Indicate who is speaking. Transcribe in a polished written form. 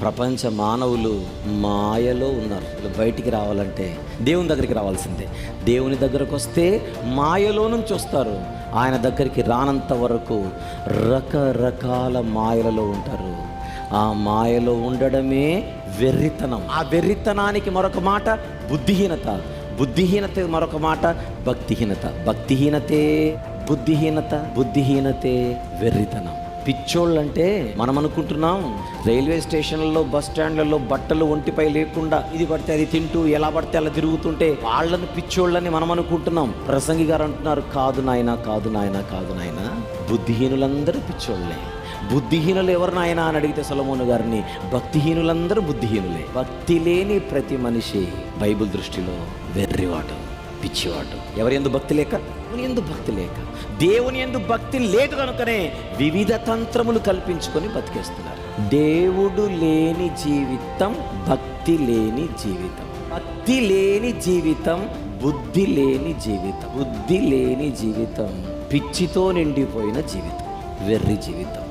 Speaker 1: ప్రపంచ మానవులు మాయలో ఉన్నారు. బయటికి రావాలంటే దేవుని దగ్గరికి రావాల్సిందే. దేవుని దగ్గరకు వస్తే మాయలో నుంచి వస్తారు. ఆయన దగ్గరికి రానంత వరకు రకరకాల మాయలలో ఉంటారు. ఆ మాయలో ఉండడమే వెర్రితనం. ఆ వెర్రితనానికి మరొక మాట బుద్ధిహీనత. బుద్ధిహీనత మరొక మాట భక్తిహీనత. భక్తిహీనతే బుద్ధిహీనత, బుద్ధిహీనతే వెర్రితనం. పిచ్చోళ్ళంటే మనం అనుకుంటున్నాం రైల్వే స్టేషన్లలో, బస్ స్టాండ్లలో బట్టలు ఒంటిపై లేకుండా ఇది పడితే అది తింటూ ఎలా పడితే అలా తిరుగుతుంటే వాళ్ళని పిచ్చోళ్ళని మనం అనుకుంటున్నాం. ప్రసంగి గారు అంటున్నారు, కాదు నాయనా, కాదు నాయనా, కాదు నాయనా, బుద్ధిహీనులందరూ పిచ్చోళ్ళే. బుద్ధిహీనులు ఎవరు నాయనా అని అడిగితే సొలొమోను గారిని, భక్తిహీనులందరూ బుద్ధిహీనులే. భక్తి లేని ప్రతి మనిషి బైబిల్ దృష్టిలో వెర్రివాడు, పిచ్చివాడు. ఎవరి యందు భక్తి లేక, దేవుని యందు భక్తి లేక, దేవుని యందు భక్తి లేక కనుకనే వివిధ తంత్రములు కల్పించుకొని బతికేస్తున్నారు. దేవుడు లేని జీవితం భక్తి లేని జీవితం. భక్తి లేని జీవితం బుద్ధి లేని జీవితం. బుద్ధి లేని జీవితం పిచ్చితో నిండిపోయిన జీవితం, వెర్రి జీవితం.